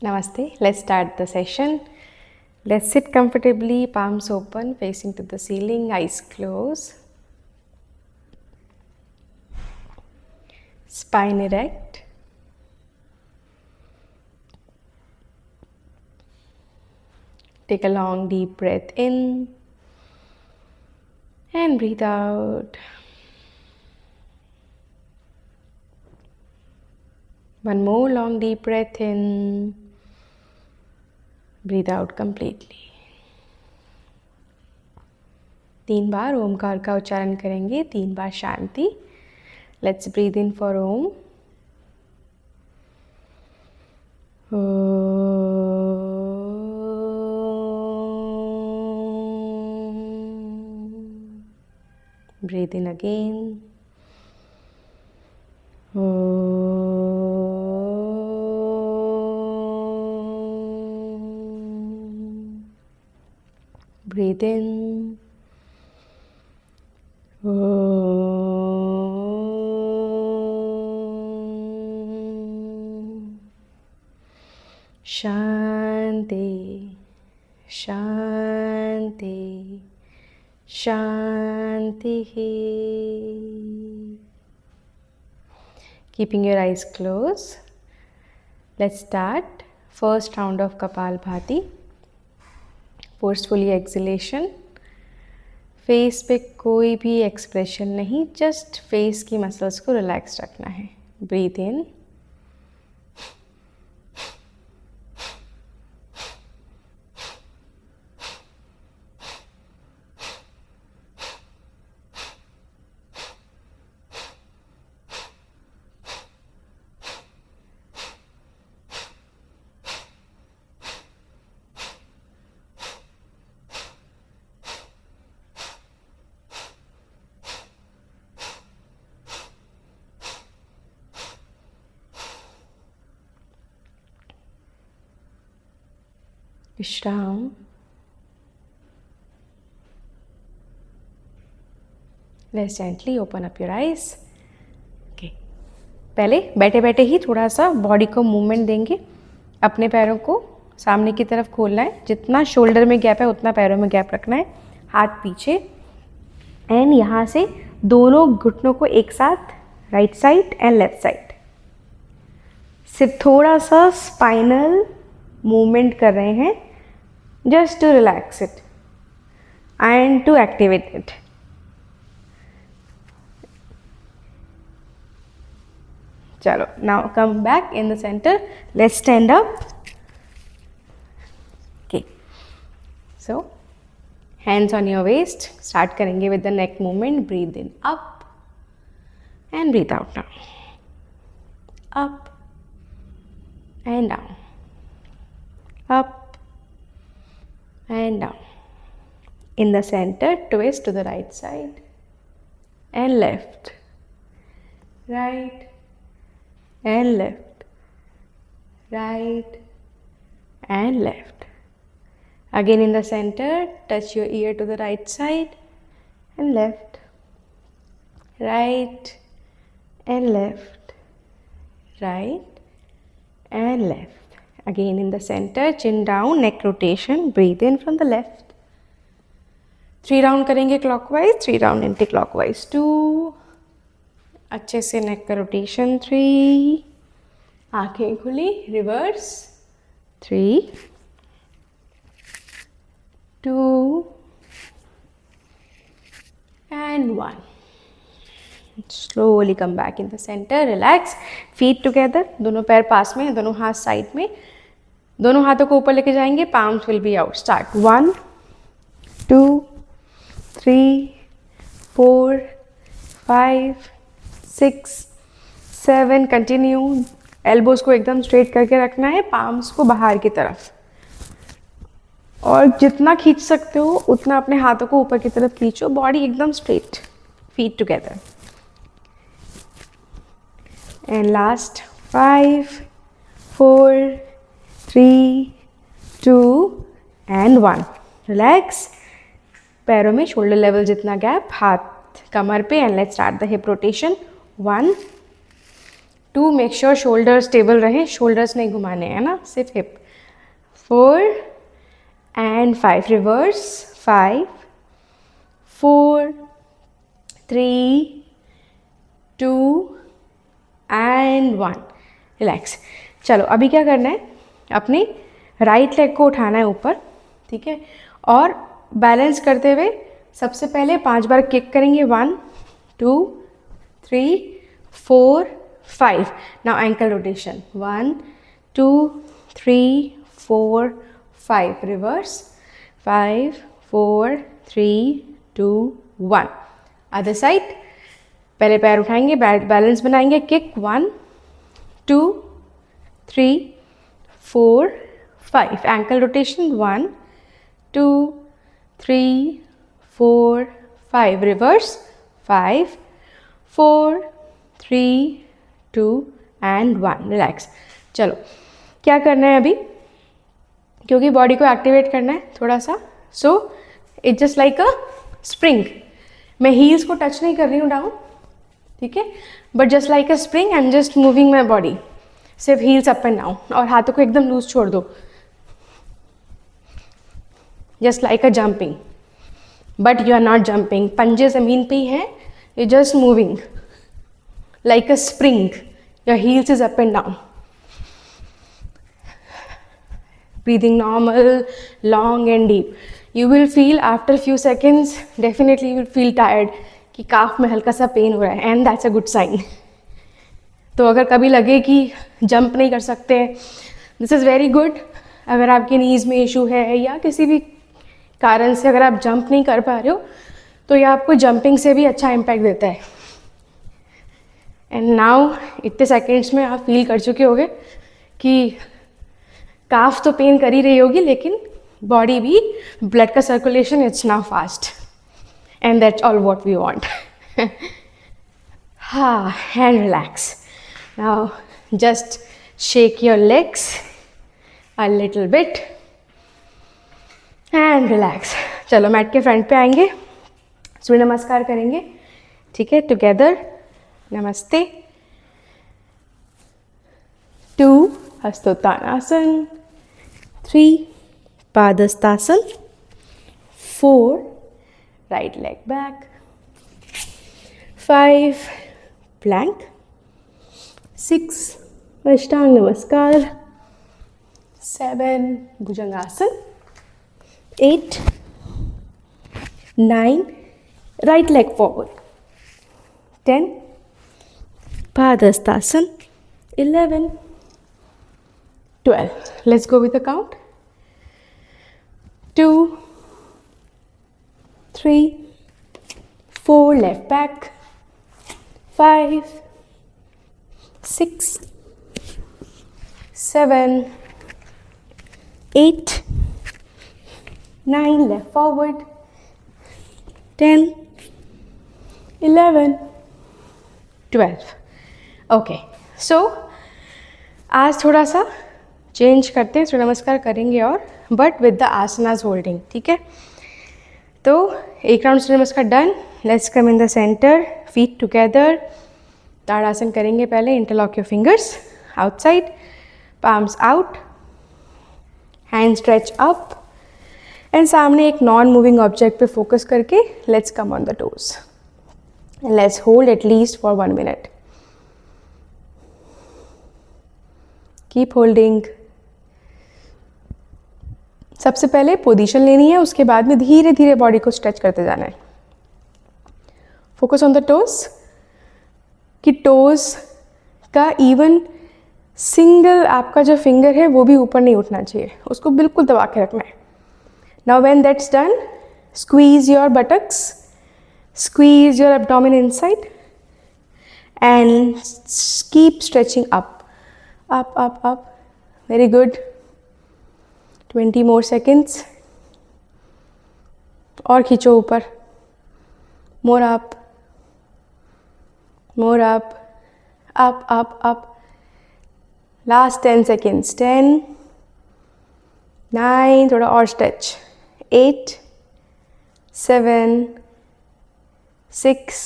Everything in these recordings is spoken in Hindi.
Namaste. Let's start the session. Let's sit comfortably, palms open, facing to the ceiling, eyes closed, spine erect. Take a long deep breath in and breathe out. One more long deep breath in. Breathe out completely. 3 बार ओमकार का उच्चारण करेंगे, 3 बार शांति. Let's breathe in for Om. Breathe in again. Breathe in. Shanti, Shanti, Shanti. Keeping your eyes closed, let's start. First round of Kapalbhati. Forcefully exhalation. Face पे कोई भी एक्सप्रेशन नहीं, जस्ट फेस की मसल्स को रिलैक्स रखना है. ब्रीथ इन. विश्राम. Let's gently open up your eyes. Okay, पहले बैठे बैठे ही थोड़ा सा बॉडी को मूवमेंट देंगे. अपने पैरों को सामने की तरफ खोलना है. जितना शोल्डर में गैप है उतना पैरों में गैप रखना है. हाथ पीछे एंड यहाँ से दोनों घुटनों को एक साथ right side and left side. सिर्फ थोड़ा सा स्पाइनल मूवमेंट कर रहे हैं, just to relax it and to activate it. Chalo, now come back in the center. Let's stand up. Okay, so hands on your waist. Start karenge with the neck movement. Breathe in up and breathe out now. Up and down. Up and down. In the center, twist to the right side and left, right and left, right and left. Again in the center, touch your ear to the right side and left, right and left, right and left. Again in the center, chin down, neck rotation. Breathe in from the left. 3 round करेंगे क्लॉकवाइज, 3 राउंड एंटी क्लॉकवाइज. 2. अच्छे से नेक का रोटेशन. 3. आंखें खुली. Reverse. 3, 2 and 1. Slowly come back in the center. Relax. Feet together. दोनों पैर पास में, दोनों हाथ साइड में. दोनों हाथों को ऊपर लेके जाएंगे. Palms will be out. Start. 1, 2, 3, 4, 5, 6, 7. Continue. Elbows को एकदम स्ट्रेट करके रखना है. पाम्स को बाहर की तरफ, और जितना खींच सकते हो उतना अपने हाथों को ऊपर की तरफ खींचो. बॉडी एकदम straight. Feet together. And last. 5, 4, 3, 2 and 1. Relax. पैरों में शोल्डर लेवल जितना गैप, हाथ कमर पे. And let's start the hip rotation. 1, 2 make sure shoulder stable रहे, शोल्डर्स नहीं घुमाने हैं ना, सिर्फ hip. 4 and 5 reverse. 5 4 3 2 and 1. Relax. चलो अभी क्या करना है, अपनी राइट लेग को उठाना है ऊपर, ठीक है, और बैलेंस करते हुए सबसे पहले 5 बार किक करेंगे. 1 2 3 4 5. Now ankle rotation. 1 2 3 4 5. Reverse. 5 4 3 2 1. Other side. पहले पैर उठाएंगे, बैलेंस बनाएंगे, kick. 1 2 3 4 5. Ankle rotation. 1 2 3 4 5. Reverse. 5 4 3 2 and 1. Relax. चलो क्या करना है अभी, क्योंकि बॉडी को एक्टिवेट करना है थोड़ा सा, so it's just like a spring. मैं हील्स को टच नहीं कर रही हूँ डाउन, ठीक है, but just like a spring I am just moving my body. सिर्फ हील्स अप एंड डाउन, और हाथों को एकदम लूज छोड़ दो, just like a jumping, but you are not jumping. पंजे ज़मीन पे ही हैं, you just moving like a spring. Your heels is up and down. Breathing normal, long and deep. You will feel after few seconds, definitely you will feel tired कि काफ में हल्का सा पेन हो रहा है, and that's a good sign. तो अगर कभी लगे कि जंप नहीं कर सकते, दिस इज़ वेरी गुड. अगर आपके नीज़ में इशू है या किसी भी कारण से अगर आप जंप नहीं कर पा रहे हो, तो ये आपको जंपिंग से भी अच्छा इम्पैक्ट देता है. एंड नाउ इतने सेकेंड्स में आप फील कर चुके होगे कि काफ तो पेन कर ही रही होगी, लेकिन बॉडी भी, ब्लड का circulation it's now fast, and that's all what we want. हाँ, and relax. Now just shake your legs a little bit and relax. चलो मैट के फ्रंट पे आएंगे, सूर्य नमस्कार करेंगे, ठीक है, टुगेदर. नमस्ते. 2 Hastottanasana. 3 Padahastasana. 4 right leg back. 5 plank. 6 Ashtanga Namaskar. 7 Bhujangasana. 8 9 right leg forward. 10 Padhastasana. 11 12. Let's go with the count. 2 3 4 left back. 5 6 7 8 9 left forward. 10 11 12. Okay, सो आज थोड़ा सा चेंज करते हैं, सूर्य नमस्कार करेंगे और but with the asanas holding, ठीक है. तो एक round surya namaskar done. Let's come in the centre, feet together. Tadasana करेंगे पहले. Interlock your fingers outside, palms out, hand stretch up, and सामने एक नॉन मूविंग ऑब्जेक्ट पे फोकस करके let's come on the toes. Let's hold at least for 1 minute. Keep holding. सबसे पहले पोजीशन लेनी है, उसके बाद में धीरे धीरे बॉडी को स्ट्रेच करते जाना है. फोकस ऑन द टोज, कि टोज का इवन सिंगल आपका जो फिंगर है वो भी ऊपर नहीं उठना चाहिए, उसको बिल्कुल दबा के रखना है. Now when that's done, squeeze your buttocks. Squeeze your abdomen inside and keep stretching up, up, up, up. Very good. 20 more seconds. और खींचो ऊपर. More up, more up, up, up, up. Last 10 seconds. 10, 9, थोड़ा और stretch. 8, 7, 6,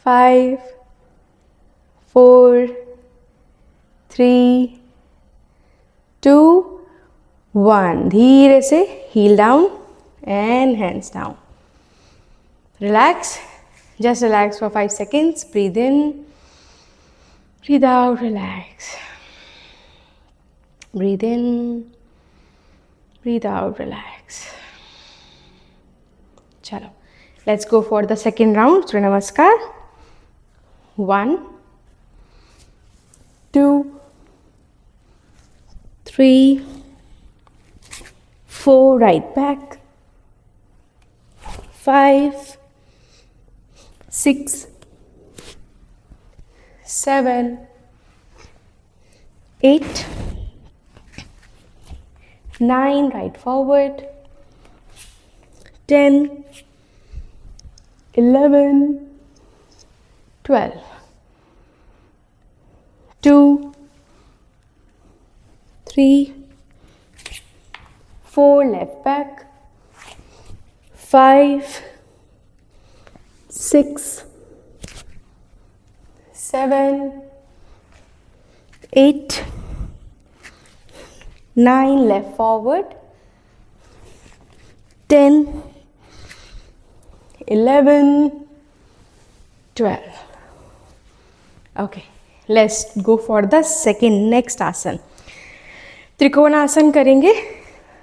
5, 4, 3, 2, 1. धीरे से heel down and hands down. Relax. Just relax for 5 seconds. Breathe in. Breathe out. Relax. Breathe in. Breathe out. Relax. Chalo. Let's go for the second round. Surya Namaskar. 1, 2, 3, 4, right back. 5, 6, 7, 8, 9, right forward. 10, 11, 12, 2, 3, 4, left back. 5, 6, 7, 8, 9, left forward. 10, 11, 12. Okay, let's go for the second next आसन. त्रिकोण आसन करेंगे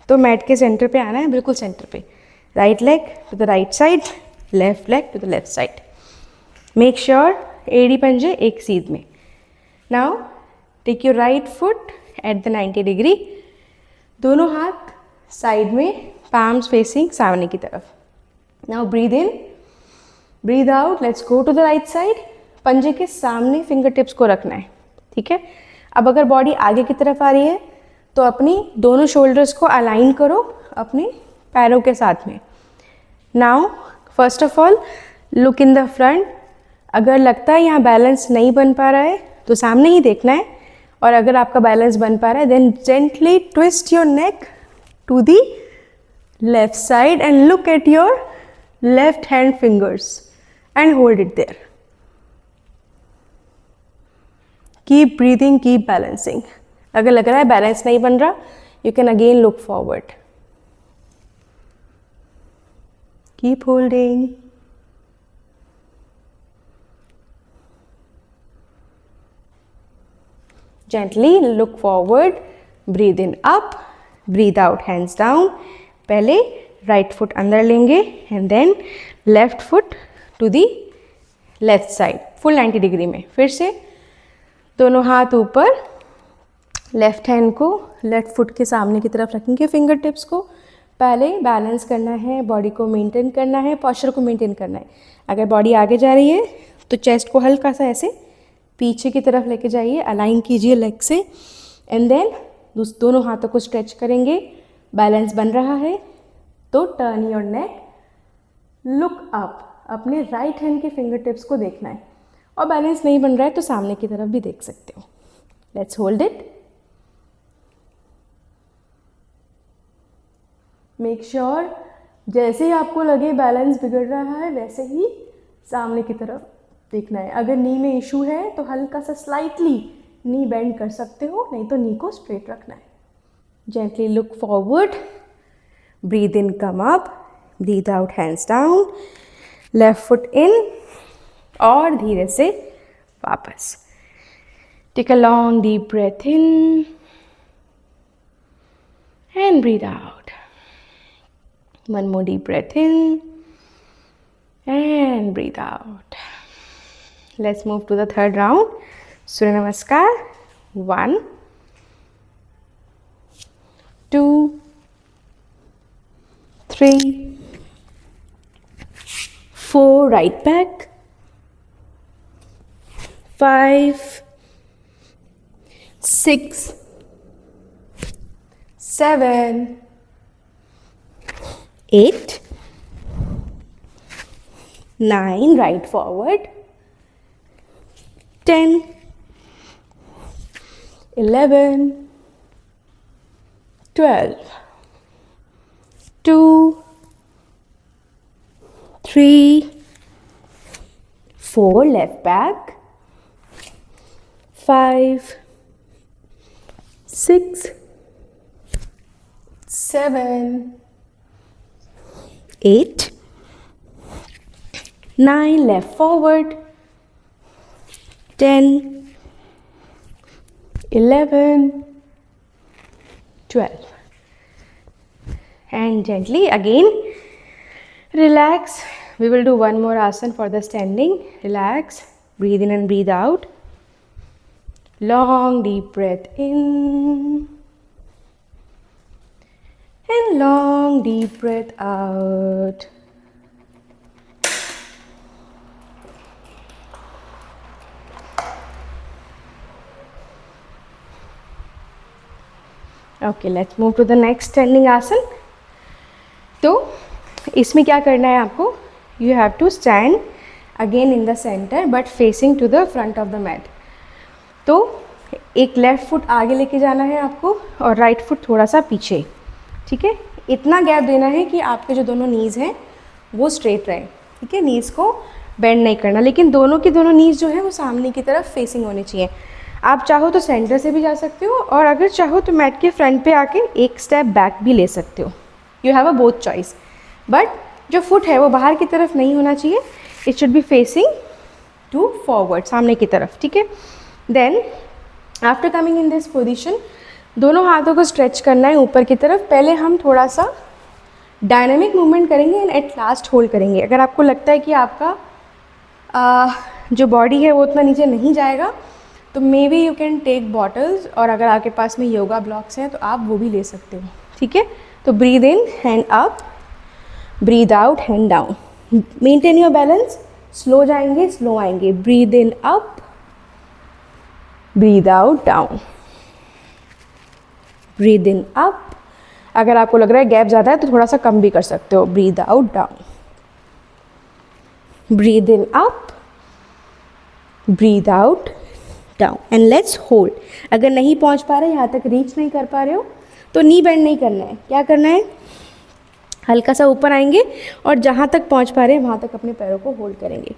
तो मैट के सेंटर पे आना है, बिल्कुल सेंटर पे. Right leg to the right side, left leg to the left side. Make sure एड़ी पंजे एक सीध में. Now take your right foot at the 90 degree. दोनों हाथ साइड में, palms facing सामने की तरफ. Now breathe in, breathe out. Let's go to the right side. पंजे के सामने फिंगर टिप्स को रखना है. ठीक है. अब अगर बॉडी आगे की तरफ आ रही है तो अपनी दोनों शोल्डर्स को अलाइन करो अपने पैरों के साथ में. Now first of all look in the front. अगर लगता है यहाँ बैलेंस नहीं बन पा रहा है तो सामने ही देखना है, और अगर आपका बैलेंस बन पा रहा है then gently twist your neck to the left side and look at your left hand fingers and hold it there. Keep breathing, keep balancing. अगर लग रहा है बैलेंस नहीं बन रहा, you can again look forward. Keep holding. Gently look forward. Breathe in up, breathe out, hands down. पहले राइट फुट अंदर लेंगे and then left foot to the left side full 90 degree में. फिर से दोनों हाथ ऊपर, लेफ्ट हैंड को लेफ्ट फुट के सामने की तरफ रखेंगे. फिंगर टिप्स को पहले बैलेंस करना है, बॉडी को मेंटेन करना है, पॉस्चर को मेंटेन करना है. अगर बॉडी आगे जा रही है तो चेस्ट को हल्का सा ऐसे पीछे की तरफ लेके जाइए, अलाइन कीजिए लेग से एंड देन दोनों हाथों को स्ट्रेच करेंगे. बैलेंस बन रहा है तो turn your neck, look up. अपने राइट हैंड के फिंगर टिप्स को देखना है, और बैलेंस नहीं बन रहा है तो सामने की तरफ भी देख सकते हो. Let's hold it. Make sure जैसे ही आपको लगे बैलेंस बिगड़ रहा है वैसे ही सामने की तरफ देखना है. अगर नी में इशू है तो हल्का सा स्लाइटली नी बेंड कर सकते हो, नहीं तो नी को स्ट्रेट रखना है. Gently look forward. Breathe in, come up. Breathe out, hands down. Left foot in और धीरे से वापस. Take a long deep breath in and breathe out. One more deep breath in and breathe out. Let's move to the third round. Surya Namaskar. 1, 2, 3, 4, right back. 5, 6, 7, 8, 9, right forward. 10, 11, 12, 2, 3, 4, left back. 5, 6, 7, 8, 9, left forward, 10, 11, 12. And gently again relax. We will do one more asana for the standing. Relax, breathe in and breathe out. Long deep breath in and long deep breath out. Okay, let's move to the next standing asana. तो इसमें क्या करना है आपको? You have to stand again in the center but facing to the front of the mat. तो एक लेफ़्ट फुट आगे लेके जाना है आपको और राइट फुट थोड़ा सा पीछे, ठीक है? इतना गैप देना है कि आपके जो दोनों नीज़ हैं वो स्ट्रेट रहें, ठीक है? नीज़ को बेंड नहीं करना, लेकिन दोनों की दोनों नीज़ जो है वो सामने की तरफ फेसिंग होनी चाहिए। आप चाहो तो सेंटर से भी जा सकते हो और अगर चाहो तो मैट के फ्रंट पे आके एक स्टेप बैक भी ले सकते हो। You have a both choice, but जो फुट है वो बाहर की तरफ नहीं होना चाहिए, it should be facing to forward, सामने की तरफ, ठीक है? Then after coming in this position दोनों हाथों को स्ट्रेच करना है ऊपर की तरफ। पहले हम थोड़ा सा डायनामिक मूवमेंट करेंगे एंड एट लास्ट होल्ड करेंगे। अगर आपको लगता है कि आपका जो बॉडी है वो उतना नीचे नहीं जाएगा तो maybe you can take bottles, और अगर आपके पास में योगा ब्लॉक्स हैं तो आप वो भी ले सकते हो, ठीक है? तो breathe in, hand up, breathe out, hand down, maintain your balance. Slow जाएंगे, स्लो आएंगे। Breathe in up, breathe out down, breathe in up. अगर आपको लग रहा है गैप ज़्यादा है तो थोड़ा सा कम भी कर सकते हो। Breathe out down, breathe in up, breathe out down, and let's hold. अगर नहीं पहुंच पा रहे, यहाँ तक रीच नहीं कर पा रहे हो तो नी बेंड नहीं करना है। क्या करना है? हल्का सा ऊपर आएंगे और जहाँ तक पहुँच पा रहे हैं वहाँ तक अपने पैरों को होल्ड करेंगे।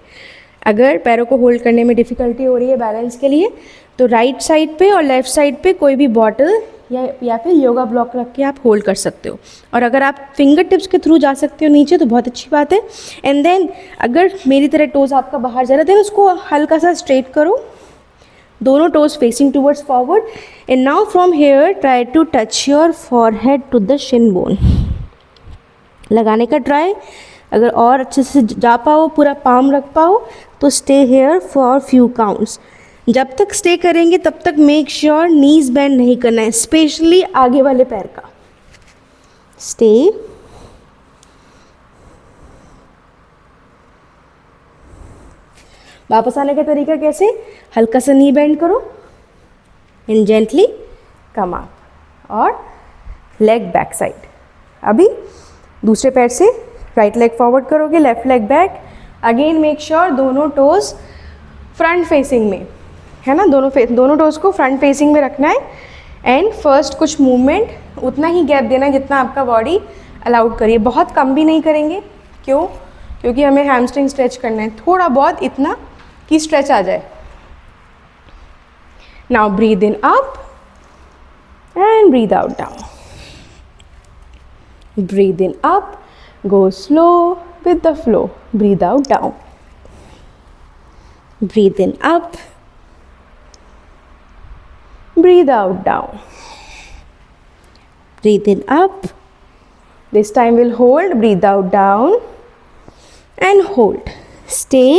अगर पैरों को होल्ड करने में डिफ़िकल्टी हो रही है बैलेंस के लिए तो राइट साइड पे और लेफ़्ट साइड पे कोई भी बॉटल या फिर योगा ब्लॉक रख के आप होल्ड कर सकते हो। और अगर आप फिंगर टिप्स के थ्रू जा सकते हो नीचे तो बहुत अच्छी बात है। एंड देन अगर मेरी तरह टोज़ आपका बाहर जा रहा है देन उसको हल्का सा स्ट्रेट करो, दोनों toes facing towards forward. And now from here try to touch your forehead to the shin bone. लगाने का ट्राई, अगर और अच्छे से जा पाओ, पूरा पाम रख पाओ तो stay here for few counts. जब तक स्टे करेंगे तब तक मेक श्योर नीज बेंड नहीं करना है, स्पेशली आगे वाले पैर का। स्टे, वापस आने का तरीका कैसे? हल्का सा नी बेंड करो एंड जेंटली कम अप और लेग बैक साइड। अभी दूसरे पैर से राइट लेग फॉरवर्ड करोगे, left leg back. Again make sure दोनों टोज फ्रंट फेसिंग में है ना, दोनों टोज को फ्रंट फेसिंग में रखना है। एंड फर्स्ट कुछ मूवमेंट उतना ही गैप देना है जितना आपका बॉडी अलाउड करिए, बहुत कम भी नहीं करेंगे। क्यों? क्योंकि हमें हैमस्ट्रिंग स्ट्रेच करना है, थोड़ा बहुत इतना कि स्ट्रेच आ जाए। Now breathe in up and breathe out down, breathe in up, go slow with the flow, breathe out down, breathe in up, breathe out down, breathe in up, this time we'll hold, breathe out down and hold, stay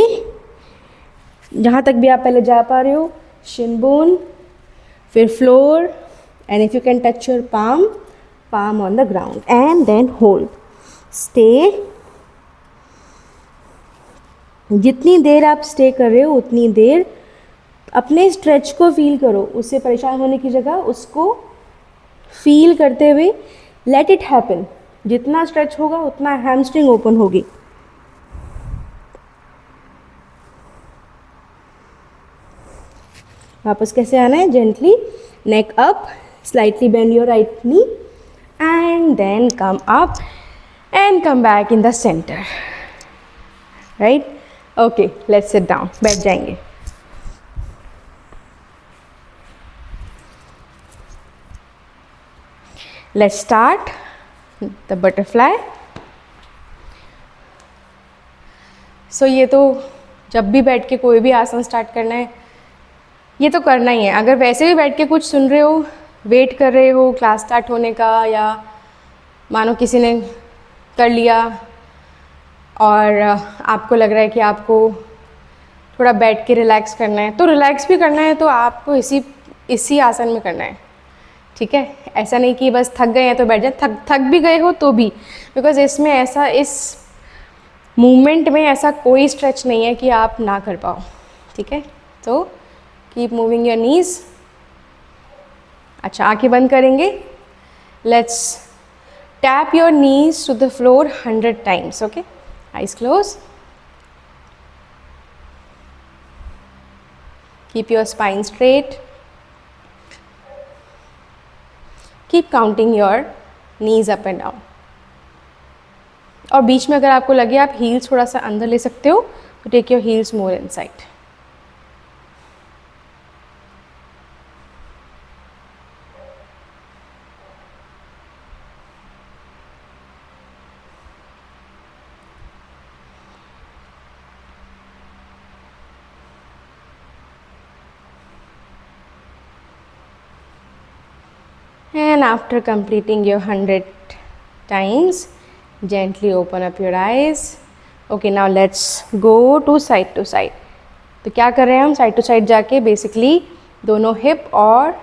जहाँ तक भी आप पहले जा पा रहे हो, shin bone, फिर floor, and if you can touch your palm on the ground and then hold, stay। जितनी देर आप स्टे कर रहे हो उतनी देर अपने स्ट्रेच को फील करो, उससे परेशान होने की जगह उसको फील करते हुए लेट इट हैपन। जितना स्ट्रेच होगा उतना हैमस्ट्रिंग ओपन होगी। वापस कैसे आना है? Gently neck up, slightly bend your right knee and then come up and come back in the center, right? Okay, let's sit down, बैठ जाएंगे। Let's start the butterfly. So ये तो जब भी बैठ के कोई भी आसन स्टार्ट करना है ये तो करना ही है। अगर वैसे भी बैठ के कुछ सुन रहे हो, वेट कर रहे हो क्लास स्टार्ट होने का, या मानो किसी ने कर लिया और आपको लग रहा है कि आपको थोड़ा बैठ के रिलैक्स करना है, तो रिलैक्स भी करना है तो आपको इसी आसन में करना है, ठीक है। ऐसा नहीं कि बस थक गए हैं तो बैठ जाए, थक भी गए हो तो भी, बिकॉज इसमें ऐसा, इस मूवमेंट में ऐसा कोई स्ट्रेच नहीं है कि आप ना कर पाओ, ठीक है। तो कीप मूविंग योर नीज। अच्छा, आंखें बंद करेंगे। Let's tap your knees to the floor 100 times, okay. Eyes close. Keep your spine straight. Keep counting your knees up and down. और बीच में अगर आपको लगे आप हील्स थोड़ा सा अंदर ले सकते हो, तो take your heels more inside. And after completing your 100 times, gently open up your eyes. Okay, now let's go to side. तो क्या कर रहे हैं हम, साइड टू साइड जाके बेसिकली दोनों हिप और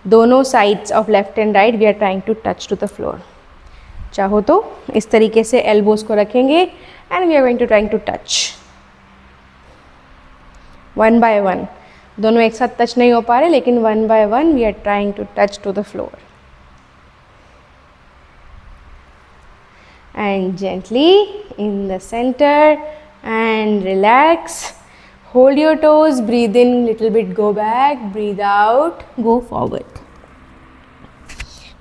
दोनों sides of left and right we are trying to touch to the floor. चाहो तो इस तरीके से एल्बोज को रखेंगे and we are going to trying to touch one by one. दोनों एक साथ टच नहीं हो पा रहे, लेकिन one by one we are trying to touch to the floor. And gently in the center and relax. Hold your toes, breathe in little bit, go back, breathe out, go forward.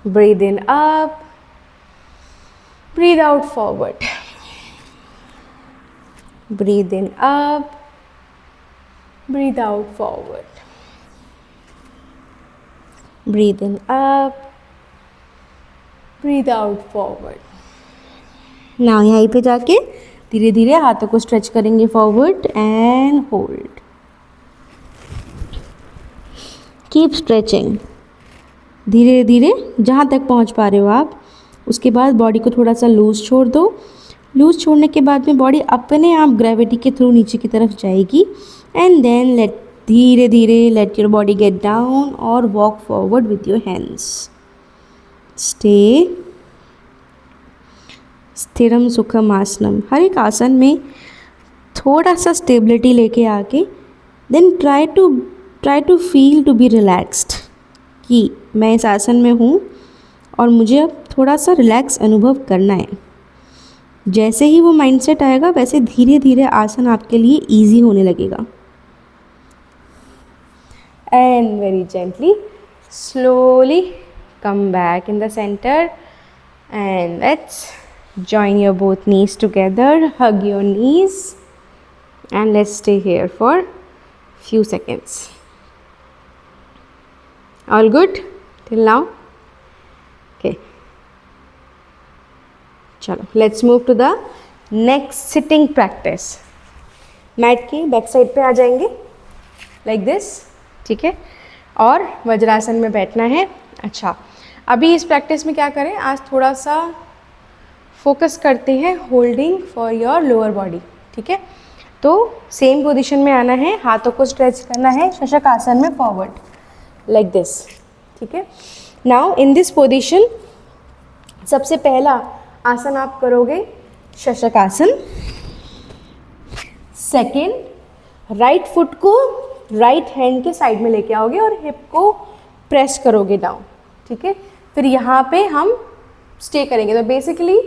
Breathe in up, breathe out forward. Breathe in up, breathe out forward. Breathe in up, breathe out forward. Now यहीं पे जाके धीरे धीरे हाथों को स्ट्रेच करेंगे forward and hold. Keep stretching धीरे धीरे जहाँ तक पहुँच पा रहे हो आप। उसके बाद बॉडी को थोड़ा सा लूज छोड़ दो। लूज छोड़ने के बाद में बॉडी अपने आप ग्रेविटी के थ्रू नीचे की तरफ जाएगी एंड देन धीरे धीरे let your body get down और walk forward with your hands. Stay स्थिरम सुखम आसनम। हर एक आसन में थोड़ा सा स्टेबिलिटी लेके आके then try to feel to be relaxed, कि मैं इस आसन में हूँ और मुझे अब थोड़ा सा रिलैक्स अनुभव करना है। जैसे ही वो माइंडसेट आएगा वैसे धीरे धीरे आसन आपके लिए इजी होने लगेगा। And very gently slowly come back in the centre and let's join your both knees together, hug your knees and let's stay here for few seconds. All good till now? Okay, chalo let's move to the next sitting practice. Mat के बैक साइड पे आ जाएंगे like this, ठीक है, और वज्रासन में बैठना है। अच्छा, अभी इस प्रैक्टिस में क्या करें, आज थोड़ा सा फोकस करते हैं holding for your lower body, ठीक है। तो सेम पोजीशन में आना है, हाथों को स्ट्रेच करना है शशक आसन में फॉरवर्ड लाइक दिस, ठीक है। नाउ इन दिस पोजीशन सबसे पहला आसन आप करोगे शशक आसन। सेकेंड, राइट फुट को राइट हैंड के साइड में लेके आओगे और हिप को प्रेस करोगे डाउन, ठीक है। फिर यहाँ पे हम स्टे करेंगे, तो बेसिकली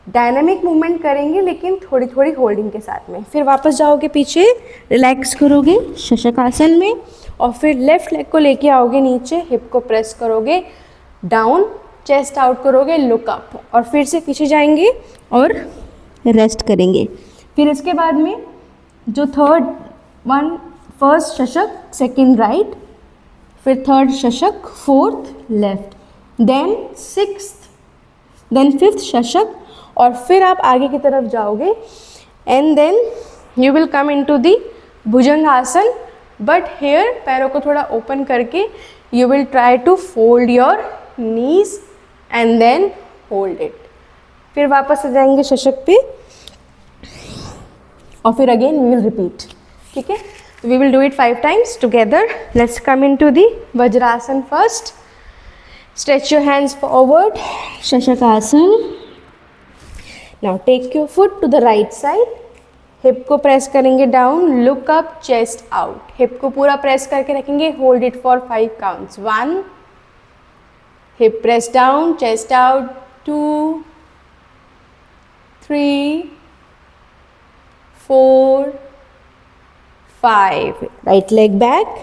डायनामिक मूवमेंट करेंगे लेकिन थोड़ी थोड़ी होल्डिंग के साथ में। फिर वापस जाओगे पीछे, रिलैक्स करोगे शशक आसन में और फिर लेफ्ट लेग को लेके आओगे नीचे, हिप को प्रेस करोगे डाउन, चेस्ट आउट करोगे, लुक अप और फिर से पीछे जाएंगे और रेस्ट करेंगे। फिर इसके बाद में जो थर्ड वन, फर्स्ट शशक, सेकंड राइट, फिर थर्ड शशक, fourth left, then sixth, then fifth शशक, और फिर आप आगे की तरफ जाओगे and then you will come in to the bhujangasana, but here पैरों को थोड़ा ओपन करके you will try to fold your knees and then hold it. फिर वापस आ जाएंगे शशक पे और फिर अगेन वी विल रिपीट। ठीक है, we will do it 5 times together. Let's come in to the Vajrasana first. Stretch your hands forward, Shashakasana. Now take your foot to the right side. Hip को press करेंगे down, look up, chest out. Hip को पूरा press करके रखेंगे, hold it for 5 counts. 1, hip press down, chest out. 2, 3, 4, 5. Right leg back.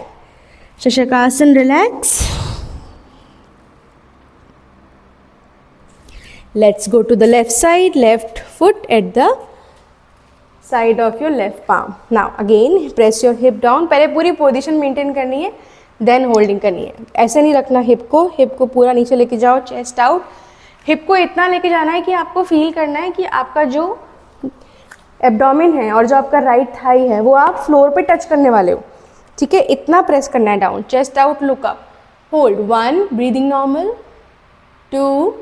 Shashakasana, relax. Let's go to the left side, left foot at the side of your left palm. Now again press your hip down. पहले पूरी पोजीशन मेंटेन करनी है, देन होल्डिंग करनी है। ऐसे नहीं रखना हिप को पूरा नीचे लेके जाओ, चेस्ट आउट। हिप को इतना लेके जाना है कि आपको फील करना है कि आपका जो एब्डोमेन है और जो आपका राइट थाई है वो आप फ्लोर पे टच करने वाले हो। ठीक है, इतना प्रेस करना है down, chest out, look up, hold. 1, breathing normal. 2,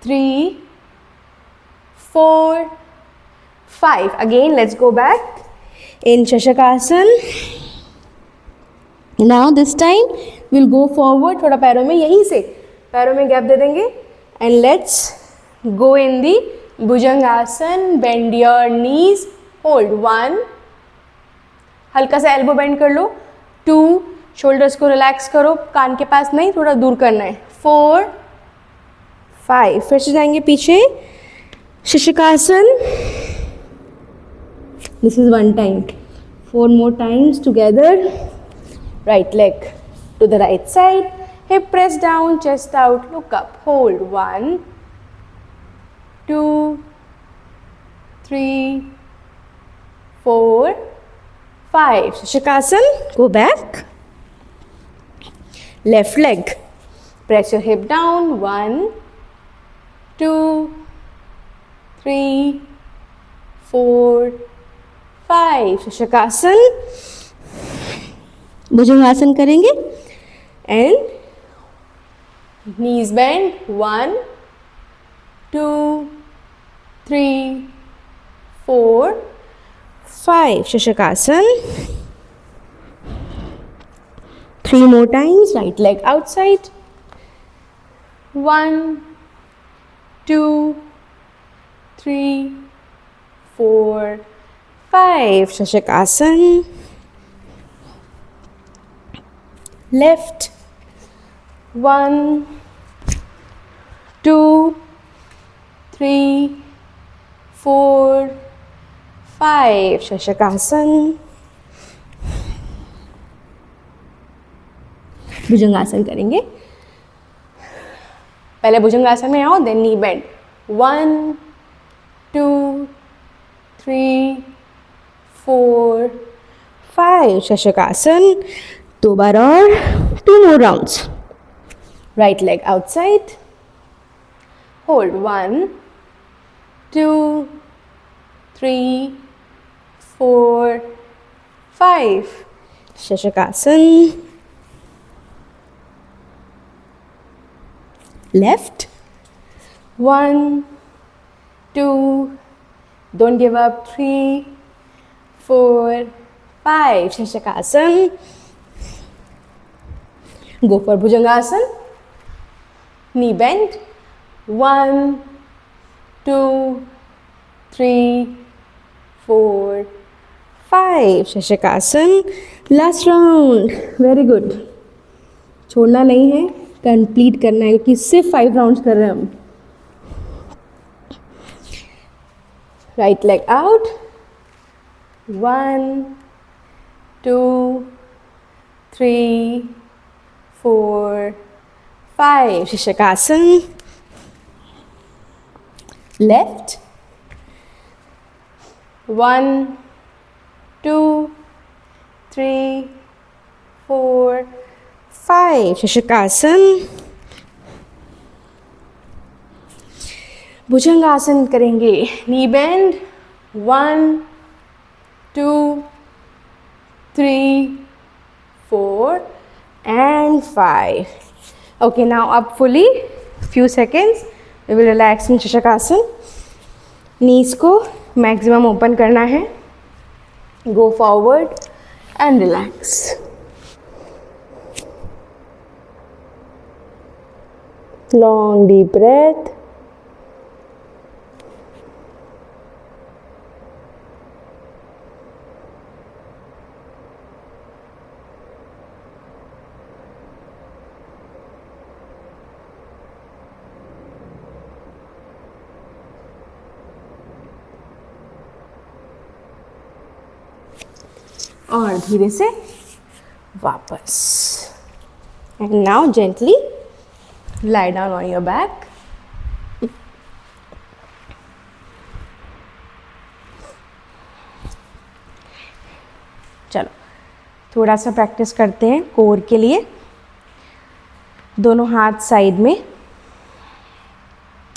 3, 4, 5. Again, let's go back in Shashakasana. Now this time we'll go forward. थोड़ा पैरों में, यहीं से पैरों में गैप दे देंगे and let's go in the Bhujangasana. Bend your knees. Hold. 1. हल्का सा एल्बो बेंड कर लो। 2, शोल्डर्स को रिलैक्स करो, कान के पास नहीं, थोड़ा दूर करना है। 4, 5. फिर से जाएंगे पीछे, शिशकासन। This is 1 time. 4 more times together. Right leg to the right side, hip press down, chest out, look up, hold. 1, 2, 3, 4, 5. Shishakasan, go back. Left leg, press your hip down. 1, 2, 3, 4, 5. Shishakasan. भुजंगासन करेंगे and knees bend. 1, 2, 3, 4, 5. Shashakasan. 3 more times. Right leg outside. 1, 2, 3, 4, 5. Shashakasan. Left. 1, 2, 3, 4, 5. Shashakasan. भुजंगासन करेंगे। पहले भुजंगासन में आओ, देन नी बेंड। 1, 2, 3, 4, 5. Shashakasan. 2 बार और 2 more rounds. Right leg outside. Hold. 1, 2, 3, 4, 5. Shashakasan. Left. 1, 2, don't give up. 3, 4, 5. Shashakasan. Go for Bhujangasan. Knee bend. 1, 2, 3, 4, 5. Shashakasan. Last round. Very good. छोड़ना नहीं है, कंप्लीट करना है, क्योंकि सिर्फ 5 राउंड्स कर रहे हैं हम। Right leg out. 1, 2, 3, 4, 5. Shishakasan. Left. 1, 2, 3, 4, 5. Shishakasan. भुजंगासन करेंगे. नी bend. 1 2 3 4 and 5. Okay, now up fully. Few seconds. We will relax in Shashakasan. Knees को maximum open करना है. Go forward and relax. Long deep breath. और धीरे से वापस. And now gently lie down on your back. चलो थोड़ा सा प्रैक्टिस करते हैं कोर के लिए. दोनों हाथ साइड में,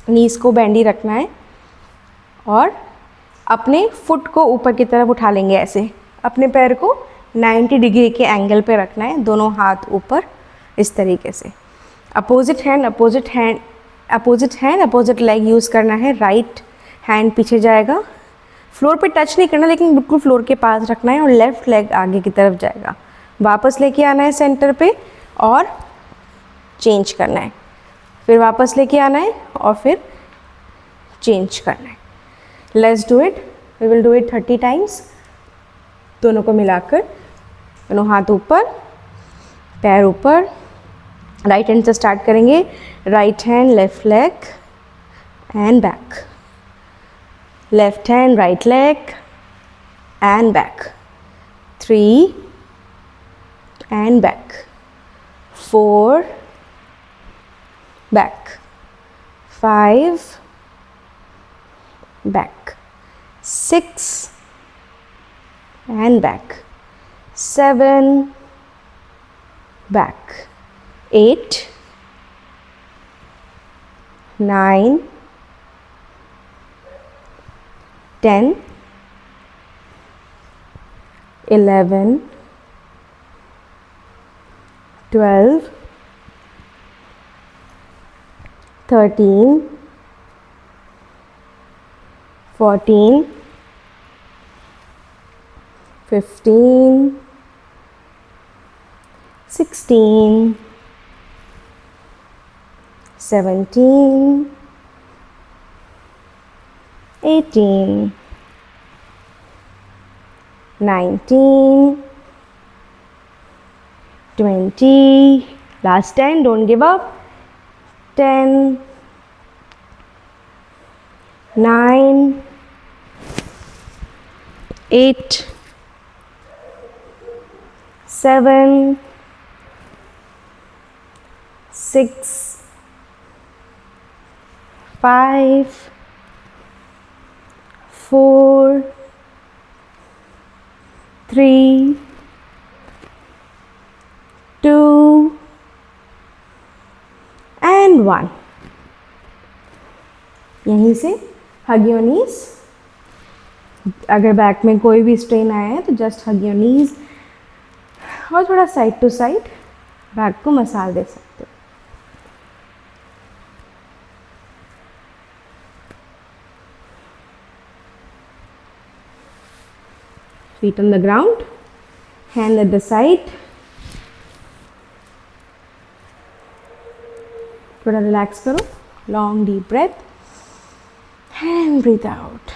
नीज को बैंडी रखना है और अपने फुट को ऊपर की तरफ उठा लेंगे. ऐसे अपने पैर को 90 डिग्री के एंगल पे रखना है. दोनों हाथ ऊपर इस तरीके से. Opposite hand opposite leg use करना है. राइट हैंड पीछे जाएगा, फ्लोर पे टच नहीं करना लेकिन बिल्कुल फ्लोर के पास रखना है. और लेफ्ट लेग आगे की तरफ जाएगा. वापस लेके आना है सेंटर पे और चेंज करना है. फिर वापस लेके आना है और फिर चेंज करना है. Let's do it. We will do it 30 times. दोनों को मिलाकर, दोनों हाथ ऊपर, पैर ऊपर. राइट हैंड से स्टार्ट करेंगे. Right hand left leg and back. Left hand right leg and back. 3 and back. 4 back. 5 back. 6 and back. 7 back. 8 9 10 11 12 13 14 15 16 17 18 19 20. Last 10. Don't give up. 10 9 8 7 6 5 4 3 2 and 1. यहीं से हग योर नीज. अगर बैक में कोई भी स्ट्रेन आया है तो जस्ट हग योर नीज और थोड़ा साइड टू साइड बैक को मसाज दे सकते हो. Feet on the ground, hand at the side. थोड़ा रिलैक्स करो. Long deep breath and breathe out.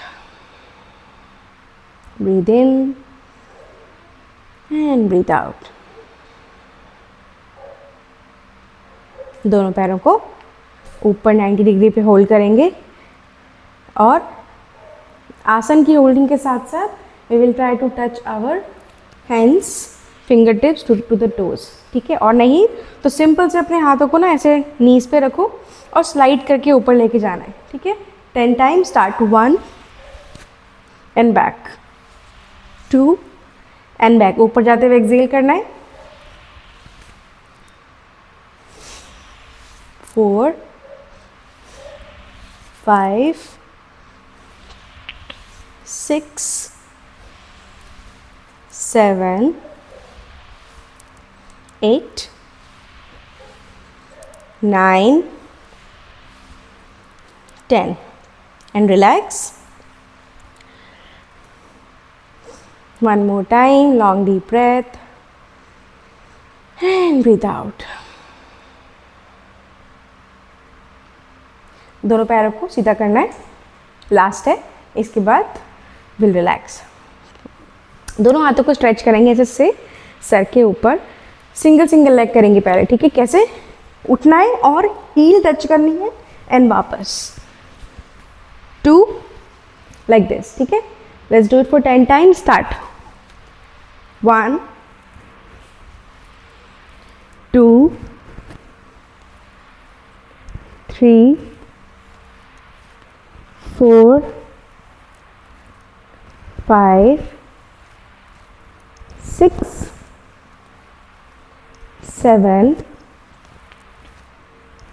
Breathe in and breathe out. दोनों पैरों को ऊपर 90 डिग्री पे होल्ड करेंगे और आसन की होल्डिंग के साथ साथ we will try to touch our hands, fingertips to the toes. ठीक है. और नहीं तो सिंपल से अपने हाथों को ना ऐसे नीज पे रखो और स्लाइड करके ऊपर लेके जाना है. ठीक है. 10 times. Start. 1 and back. 2 and back. ऊपर जाते हुए एक्सेल करना है. 4 5, 6, 7, 8, 9, 10, and relax. One more time, long deep breath and breathe out. दोनों पैरों को सीधा करना है, लास्ट है, इसके बाद विल रिलैक्स. दोनों हाथों को स्ट्रेच करेंगे ऐसे से सर के ऊपर, सिंगल सिंगल लेग करेंगे पहले, ठीक है. कैसे उठना है और हील टच करनी है एंड वापस 2 लाइक दिस, ठीक है. Let's do it for 10 times. Start. 1, 2, 3, 4, 5, 6, 7,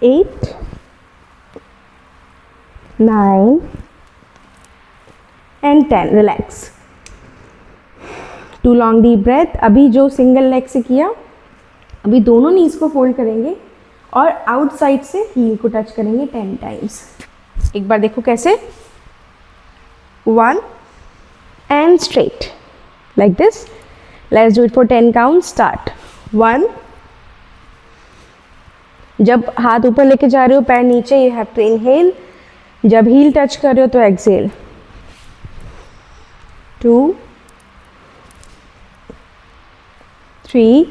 8, 9 and 10. Relax. 2 long deep breath. अभी जो सिंगल लेग से किया, अभी दोनों नीज को फोल्ड करेंगे और आउटसाइड से हील को टच करेंगे 10 टाइम्स. एक बार देखो कैसे. 1 and straight like this. Let's do it for 10 counts. Start. 1. जब हाथ ऊपर लेके जा रहे हो, पैर नीचे, you have to inhale. जब हील टच कर रहे हो तो exhale. 2, 3,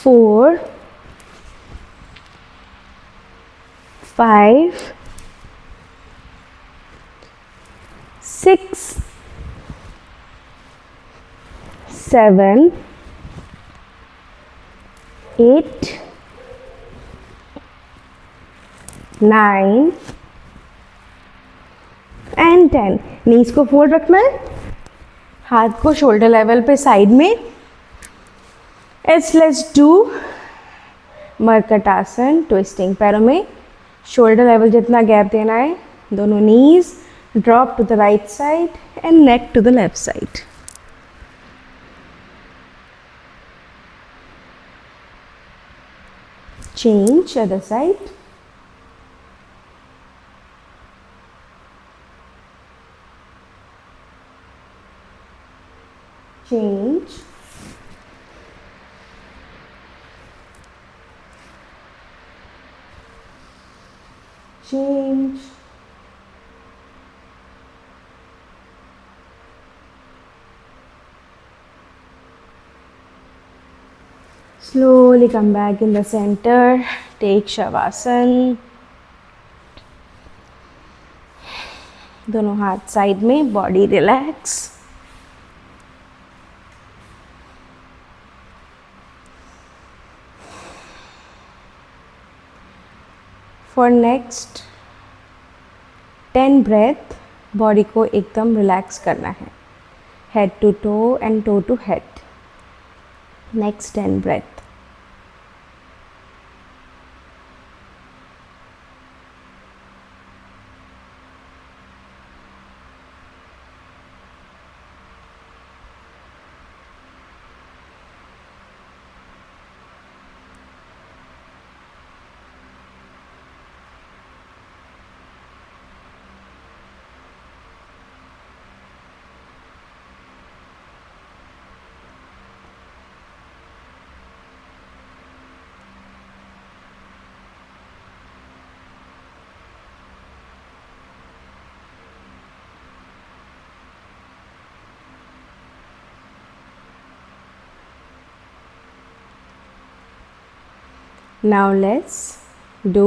4, 5, 6, 7, 8, 9 and 10. नीज को फोल्ड रखना है, हाथ को शोल्डर लेवल पे साइड में. Let's do markatasana. ट्विस्टिंग. पैरों में शोल्डर लेवल जितना गैप देना है. दोनों knees drop to the right side and neck to the left side. Change other side. Change. Change. Slowly come back in the center. Take Shavasana. दोनों हाथ साइड में, body relax. For next 10 breath body को एकदम रिलैक्स करना है. Head to toe and toe to head. Next 10 breath. Now let's do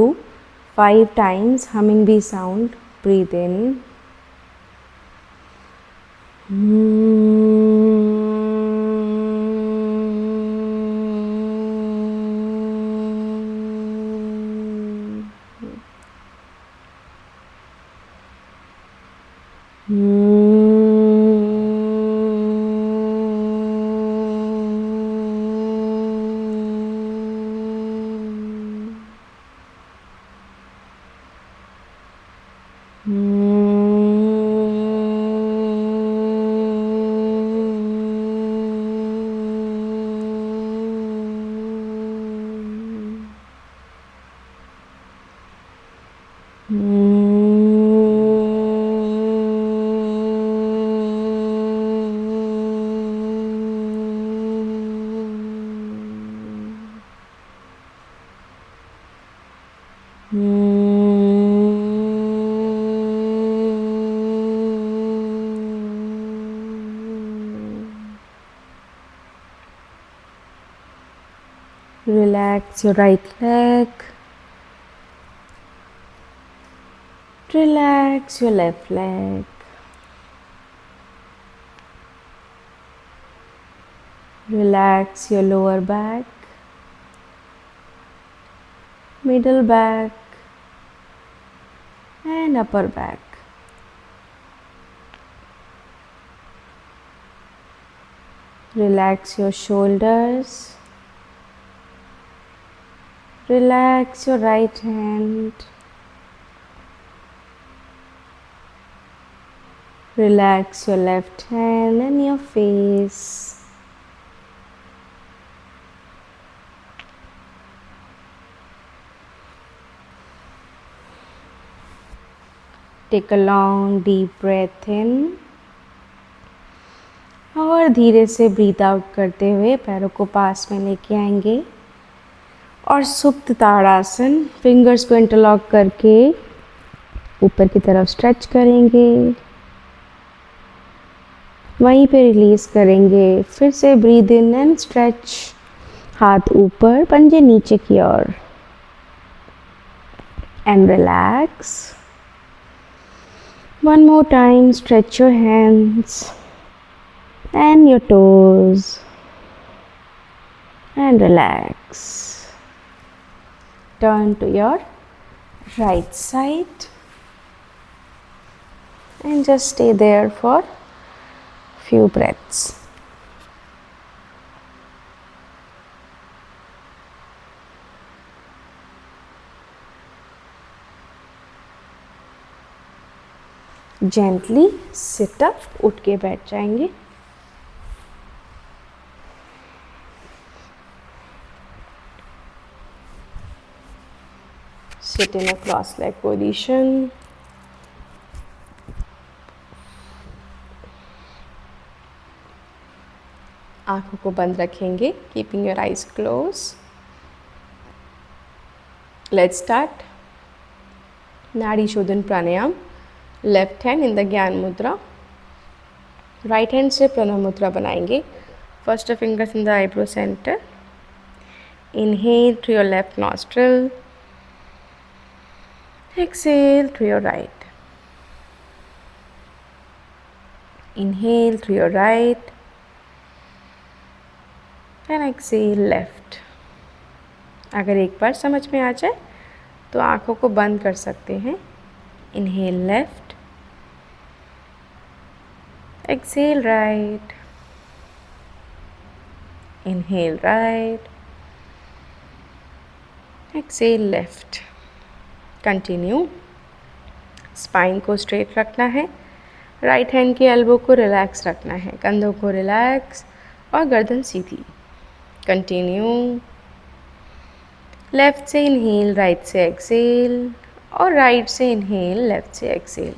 5 times humming bee sound. Breathe in. Relax your right leg. Relax your left leg. Relax your lower back, middle back, and upper back. Relax your shoulders. Relax your right hand. Relax your left hand and your face. Take a long deep breath in और धीरे से ब्रीथ आउट करते हुए पैरों को पास में लेके आएंगे और सुप्त ताड़ासन, फिंगर्स को इंटरलॉक करके ऊपर की तरफ स्ट्रेच करेंगे, वहीं पे रिलीज करेंगे। फिर से ब्रीथ इन एंड स्ट्रेच, हाथ ऊपर, पंजे नीचे की ओर, and relax. One more time, stretch your hands and your toes and relax. Turn to your right side and just stay there for few breaths. Gently sit up, उठ के बैठ जाएंगे। Sit in a cross-leg position. आँखों को बंद रखेंगे, keeping your eyes closed. Let's start. Nadi Shodhan Pranayama. Left hand in the Gyan mudra, right hand से प्रणव मुद्रा बनाएंगे. First fingers in the eyebrow center. Inhale through your left nostril, exhale through your right. Inhale through your right and exhale left. अगर एक बार समझ में आ जाए तो आँखों को बंद कर सकते हैं. Inhale left, exhale right, inhale right, exhale left. Continue. Spine को स्ट्रेट रखना है, राइट हैंड की एल्बो को रिलैक्स रखना है, कंधों को रिलैक्स और गर्दन सीधी. कंटिन्यू. लेफ्ट से इनहेल, राइट से एक्सेल, और राइट से इनहेल, लेफ्ट से एक्सेल.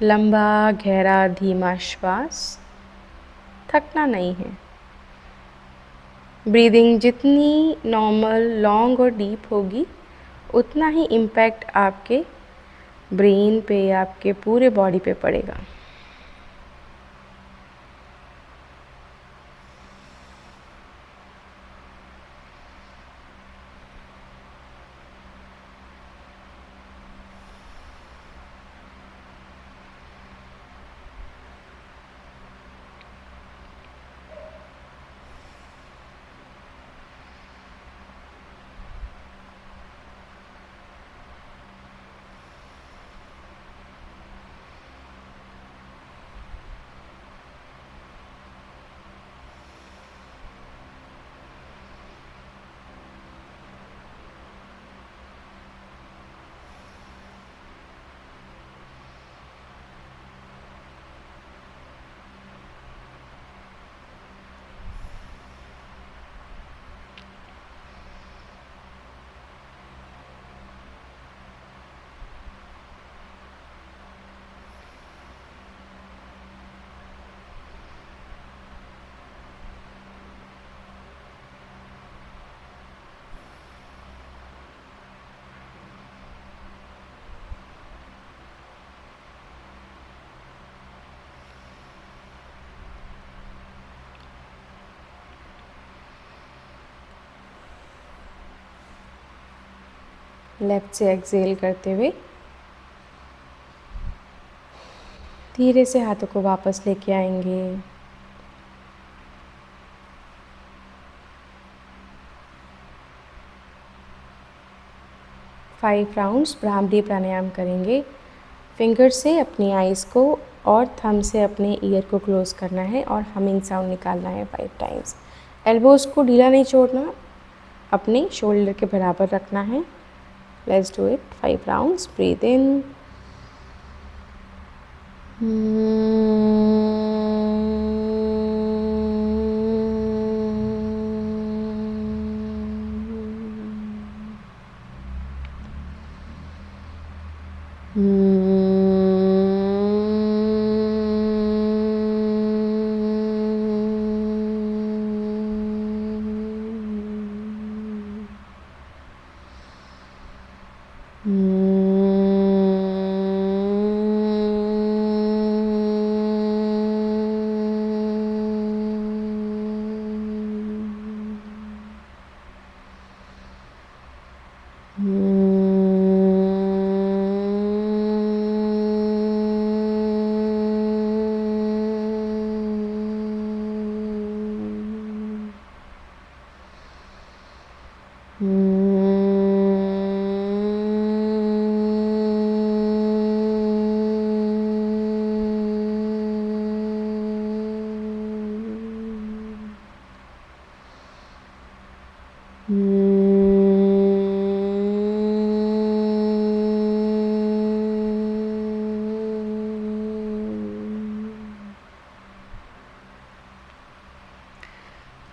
लंबा गहरा धीमा श्वास, थकना नहीं है. ब्रीदिंग जितनी नॉर्मल, लॉन्ग और डीप होगी उतना ही इम्पैक्ट आपके ब्रेन पे, आपके पूरे बॉडी पे पड़ेगा. लेफ्ट से एक्सेल करते हुए धीरे से हाथों को वापस लेके आएंगे। फाइव राउंड्स भ्रामरी प्राणायाम करेंगे। फिंगर से अपनी आइज़ को और थंब से अपने ईयर को क्लोज करना है और हमिंग साउंड निकालना है 5 टाइम्स। एल्बोज़ को ढीला नहीं छोड़ना, अपने शोल्डर के बराबर रखना है। Let's do it 5 rounds. Breathe in,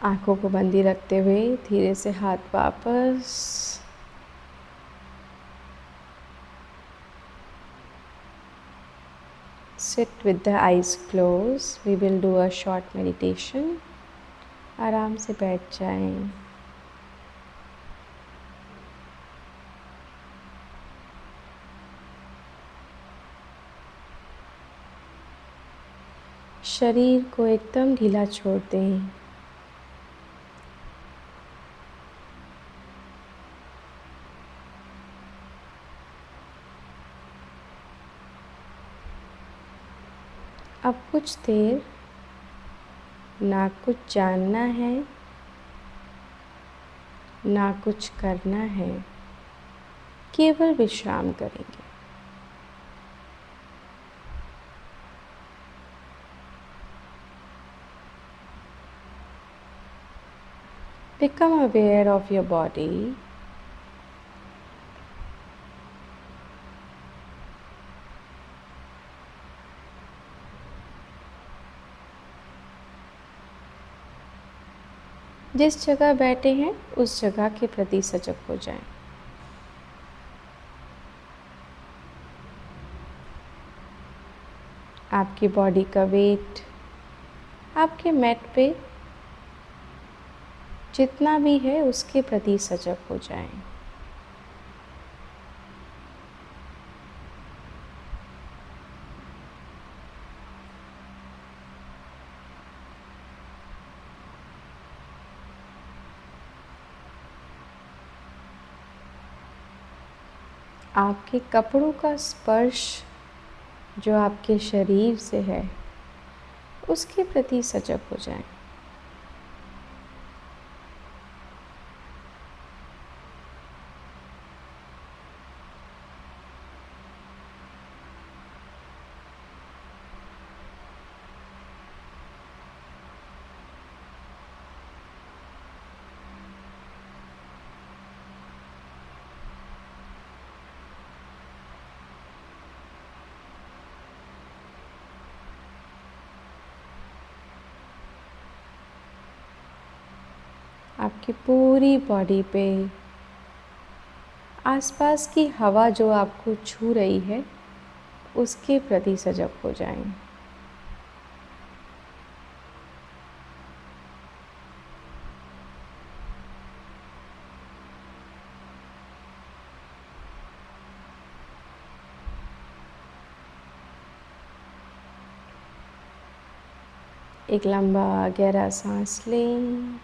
आँखों को बंदी रखते हुए धीरे से हाथ वापस। Sit with the eyes closed. We will do a short meditation. आराम से बैठ जाएं। शरीर को एकदम ढीला छोड़ दें। अब कुछ देर ना कुछ जानना है, ना कुछ करना है, केवल विश्राम करेंगे। Become aware of your body. जिस जगह बैठे हैं उस जगह के प्रति सजग हो जाएं। आपकी बॉडी का वेट आपके मैट पे जितना भी है उसके प्रति सजग हो जाएं। आपके कपड़ों का स्पर्श जो आपके शरीर से है उसके प्रति सजग हो जाएं। आपकी पूरी बॉडी पे आसपास की हवा जो आपको छू रही है उसके प्रति सजग हो जाएं। एक लंबा गहरा सांस लें।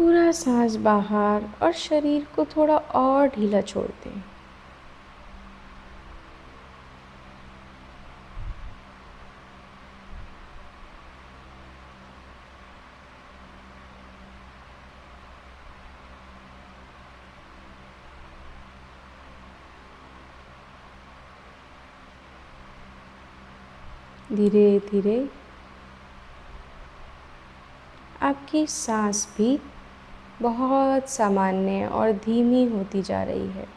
पूरा सांस बाहर और शरीर को थोड़ा और ढीला छोड़ दें। धीरे धीरे आपकी सांस भी बहुत सामान्य और धीमी होती जा रही है।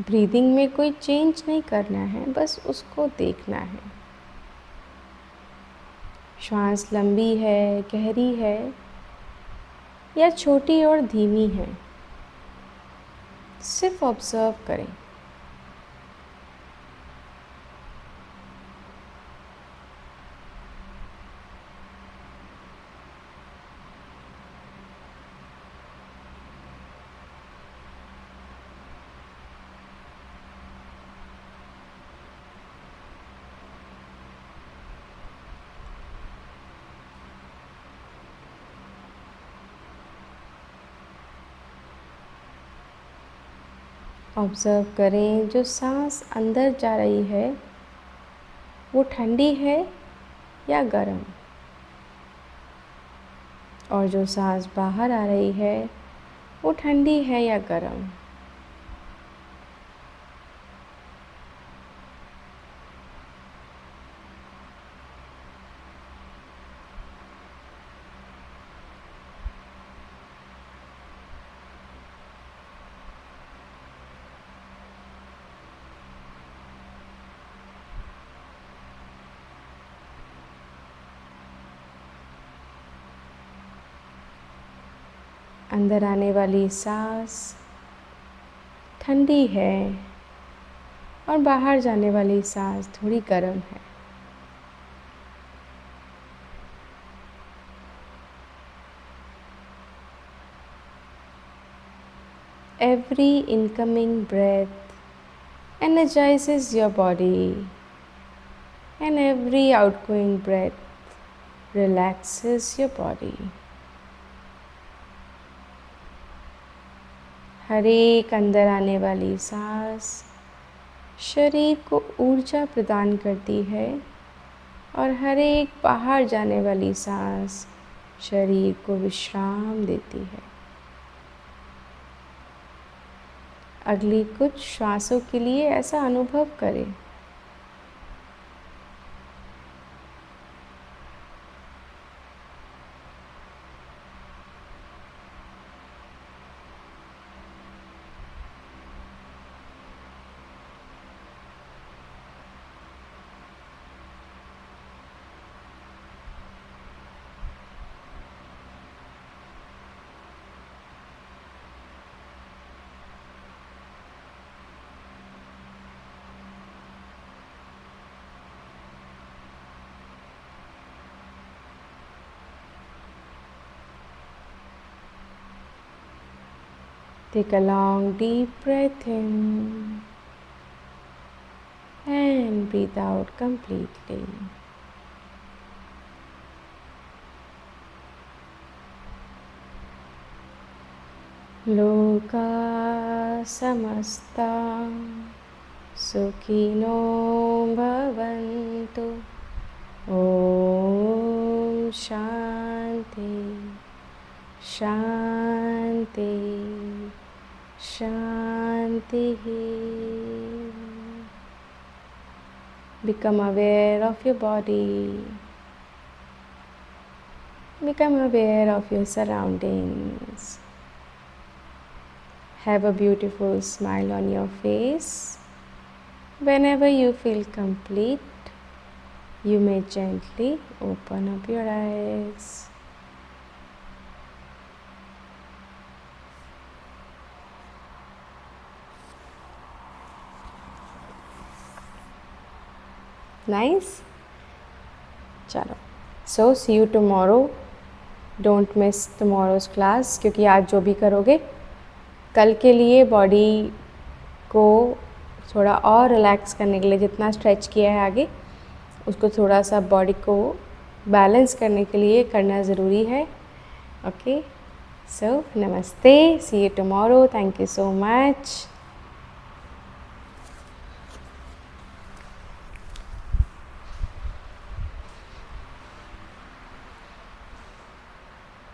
ब्रीदिंग में कोई चेंज नहीं करना है, बस उसको देखना है। श्वास लंबी है, गहरी है या छोटी और धीमी है, सिर्फ ऑब्जर्व करें। ऑब्ज़र्व करें, जो सांस अंदर जा रही है वो ठंडी है या गर्म, और जो सांस बाहर आ रही है वो ठंडी है या गर्म। अंदर आने वाली सांस ठंडी है और बाहर जाने वाली सांस थोड़ी गर्म है। Every incoming breath energizes your body, and every outgoing breath relaxes your body. हर एक अंदर आने वाली सांस शरीर को ऊर्जा प्रदान करती है और हर एक बाहर जाने वाली सांस शरीर को विश्राम देती है। अगली कुछ श्वासों के लिए ऐसा अनुभव करें। Take a long deep breath in and breathe out completely. Loka samasta sukhino bhavantu. Om Shanti Shanti Shanti. Become aware of your body. Become aware of your surroundings. Have a beautiful smile on your face. Whenever you feel complete, you may gently open up your eyes. Nice? चलो, so see you tomorrow. Don't miss tomorrow's class, क्योंकि आज जो भी करोगे कल के लिए बॉडी को थोड़ा और रिलैक्स करने के लिए, जितना स्ट्रेच किया है आगे उसको थोड़ा सा बॉडी को बैलेंस करने के लिए करना ज़रूरी है. ओके, सो नमस्ते, see you tomorrow. Thank you so much.